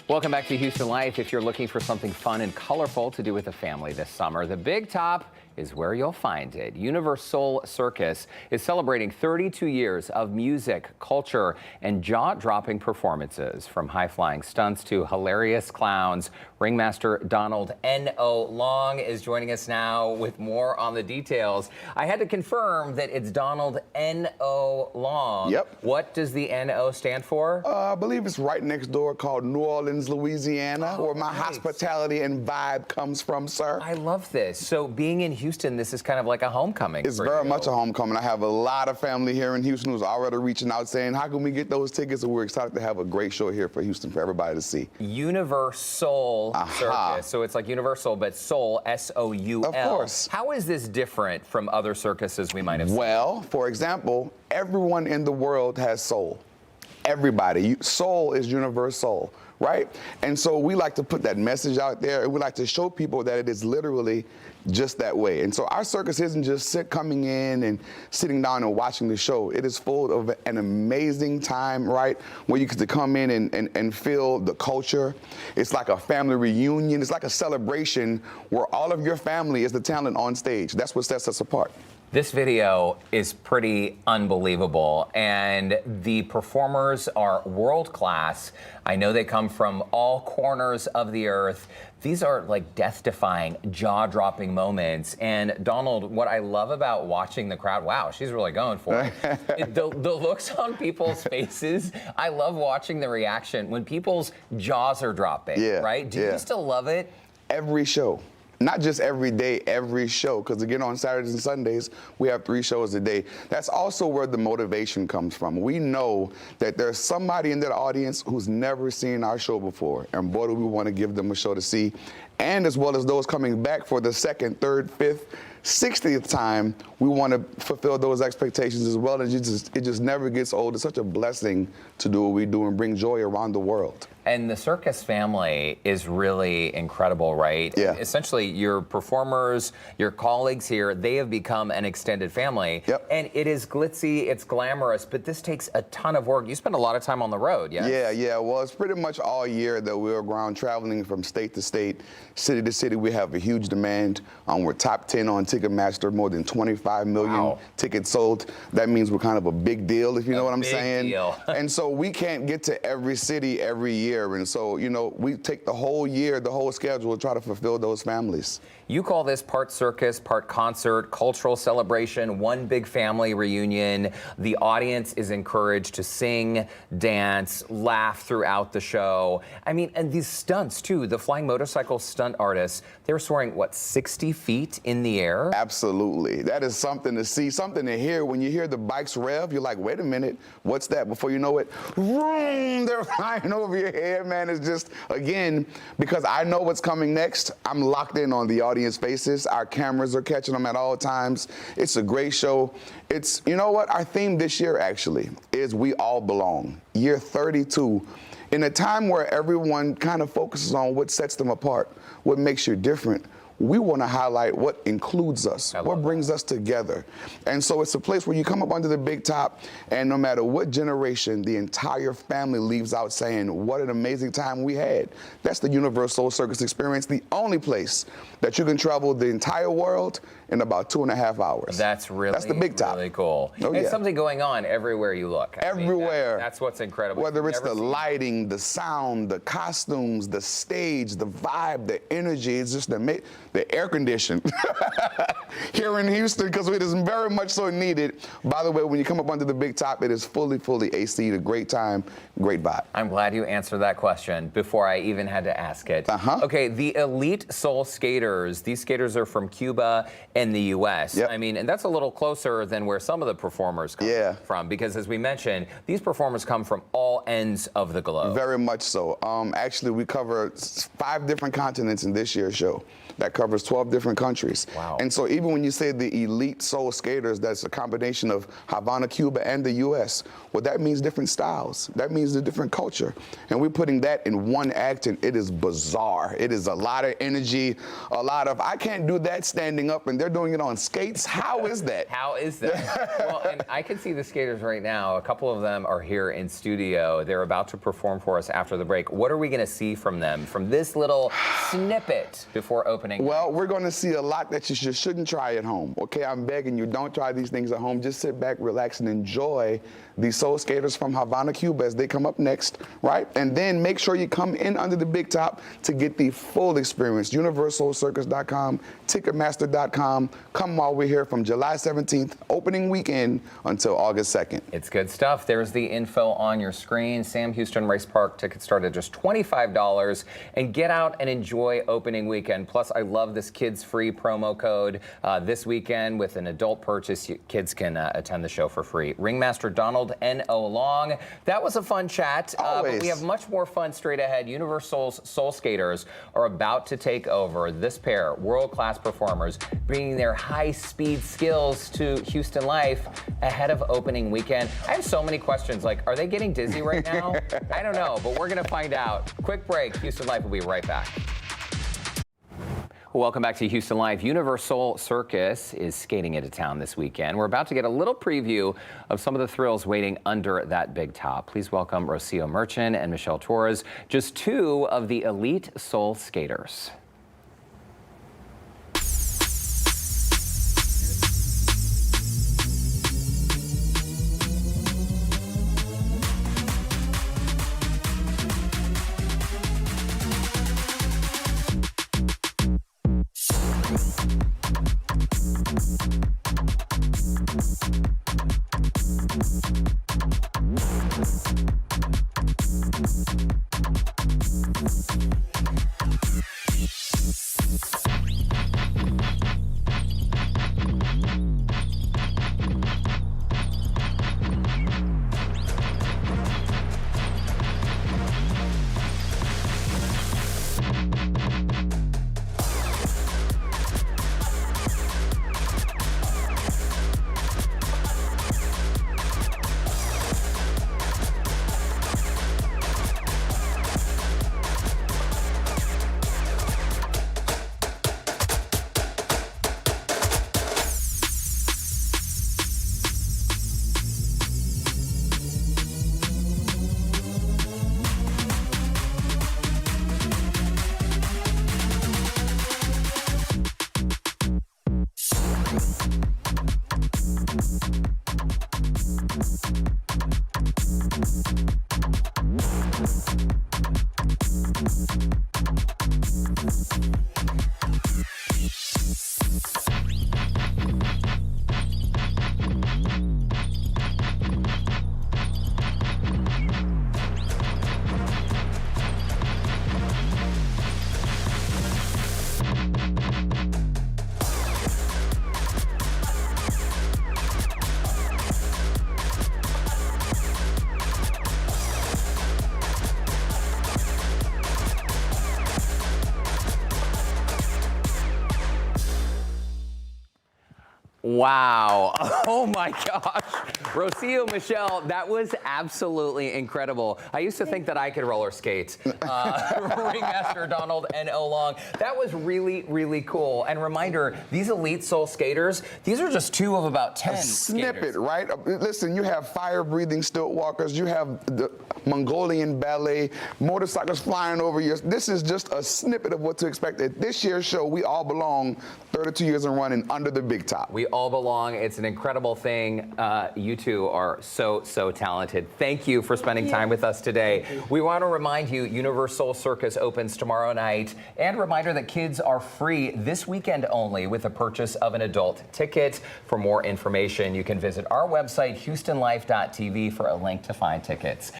Welcome back to Houston Life. If you're looking for something fun and colorful to do with the family this summer, the Big Top is where you'll find it. UniverSoul Circus is celebrating 32 years of music, culture, and jaw-dropping performances. From high-flying stunts to hilarious clowns, Ringmaster Donald N.O. Long is joining us now with more on the details. I had to confirm that it's Donald N.O. Long. Yep. What does the N.O. stand for? I believe it's right next door, called New Orleans, Louisiana, where my hospitality and vibe comes from, sir. I love this. So being in Houston, this is kind of like a homecoming. It's very much a homecoming. I have a lot of family here in Houston who's already reaching out saying, how can we get those tickets? And we're excited to have a great show here for Houston for everybody to see. UniverSoul Circus. So it's like Universal, but Soul, S-O-U-L. Of course. How is this different from other circuses we might have seen? Well, for example, everyone in the world has soul. Everybody. Soul is UniverSoul, right? And so we like to put that message out there, and we like to show people that it is literally just that way. And so our circus isn't just coming in and sitting down and watching the show. It is full of an amazing time, right? Where you get to come in and feel the culture. It's like a family reunion. It's like a celebration where all of your family is the talent on stage. That's what sets us apart. This video is pretty unbelievable, and the performers are world class. I know they come from all corners of the earth. These are like death-defying, jaw-dropping moments. And Donald, what I love about watching the crowd, wow, she's really going for it. The looks on people's faces, I love watching the reaction when people's jaws are dropping, right? Do you still love it? Every show. Not just every day, every show, because again, on Saturdays and Sundays, we have 3 shows a day. That's also where the motivation comes from. We know that there's somebody in that audience who's never seen our show before, and boy, do we want to give them a show to see. And as well as those coming back for the 2nd, 3rd, 5th, 60th time, we want to fulfill those expectations as well. And it just never gets old. It's such a blessing to do what we do and bring joy around the world. And the circus family is really incredible, right? Yeah. Essentially, your performers, your colleagues here, they have become an extended family. Yep. And it is glitzy, it's glamorous, but this takes a ton of work. You spend a lot of time on the road, yes? Yeah. Well, it's pretty much all year that we're around traveling from state to state, city to city. We have a huge demand. We're top 10 on Ticketmaster, more than 25 million tickets sold. That means we're kind of a big deal, if you know what I'm saying. Deal. And so we can't get to every city every year. And so, you know, we take the whole year, the whole schedule, to try to fulfill those families. You call this part circus, part concert, cultural celebration, one big family reunion. The audience is encouraged to sing, dance, laugh throughout the show. I mean, and these stunts, too. The flying motorcycle stunt artists, they're soaring, what, 60 feet in the air? Absolutely. That is something to see, something to hear. When you hear the bikes rev, you're like, wait a minute, what's that? Before you know it, vroom, they're flying over your head, man. It's just, again, because I know what's coming next, I'm locked in on the audience faces. Our cameras are catching them at all times. It's a great show. It's, you know what, our theme this year actually is We All Belong, year 32. In a time where everyone kind of focuses on what sets them apart, what makes you different, we want to highlight what includes us, what brings us together. And so it's a place where you come up under the big top, and no matter what generation, the entire family leaves out saying, what an amazing time we had. That's the UniverSoul Circus experience, the only place that you can travel the entire world in about 2.5 hours. That's the big top. Really cool. There's something going on everywhere you look. Everywhere. That's what's incredible. Whether it's the lighting, the sound, the costumes, the stage, the vibe, the energy, it's just the air condition here in Houston, because it is very much so needed. By the way, when you come up under the big top, it is fully AC, a great time, great vibe. I'm glad you answered that question before I even had to ask it. Okay, the elite soul skaters, these skaters are from Cuba and the U.S. I mean, and that's a little closer than where some of the performers come from, because as we mentioned, these performers come from all ends of the globe. Very much so. Actually, we cover 5 different continents in this year's show that cover covers 12 different countries. Wow. And so even when you say the elite soul skaters, that's a combination of Havana, Cuba, and the U.S., well, that means different styles. That means a different culture. And we're putting that in one act, and it is bizarre. It is a lot of energy, a lot of, I can't do that standing up, and they're doing it on skates. How is that? How is that? Well, and I can see the skaters right now. A couple of them are here in studio. They're about to perform for us after the break. What are we going to see from them, from this little snippet before opening? Well, we're going to see a lot that you just shouldn't try at home. Okay, I'm begging you, don't try these things at home. Just sit back, relax, and enjoy these soul skaters from Havana, Cuba as they come up next, right? And then make sure you come in under the big top to get the full experience. UniverSoulCircus.com, Ticketmaster.com. Come while we're here from July 17th, opening weekend, until August 2nd. It's good stuff. There's the info on your screen. Sam Houston Race Park tickets start at just $25. And get out and enjoy opening weekend. Plus, I love this kids-free promo code. This weekend, with an adult purchase, kids can attend the show for free. Ringmaster Donald N.O. Long. That was a fun chat. But we have much more fun straight ahead. UniverSoul's Soul Skaters are about to take over. This pair, world-class performers, bringing their high-speed skills to Houston Life ahead of opening weekend. I have so many questions, like, are they getting dizzy right now? I don't know, but we're going to find out. Quick break. Houston Life will be right back. Welcome back to Houston Live. UniverSoul Circus is skating into town this weekend. We're about to get a little preview of some of the thrills waiting under that big top. Please welcome Rocio Merchant and Michelle Torres, just two of the elite soul skaters. Wow. Oh my gosh. Rocio, Michelle, that was absolutely incredible. I used to think that I could roller skate. Ringmaster Donald N.O. Long. That was really, really cool. And reminder, these elite soul skaters, these are just two of about 10 snippet, skaters. right? Listen, you have fire-breathing stilt walkers, you have the Mongolian ballet, motorcycles flying over you. This is just a snippet of what to expect. At this year's show, we all belong 32 years and running under the big top. We all belong. It's an incredible thing. You two are so, so talented. Thank you for spending time with us today. We want to remind you, UniverSoul Circus opens tomorrow night. And reminder that kids are free this weekend only with the purchase of an adult ticket. For more information, you can visit our website, HoustonLife.tv, for a link to find tickets.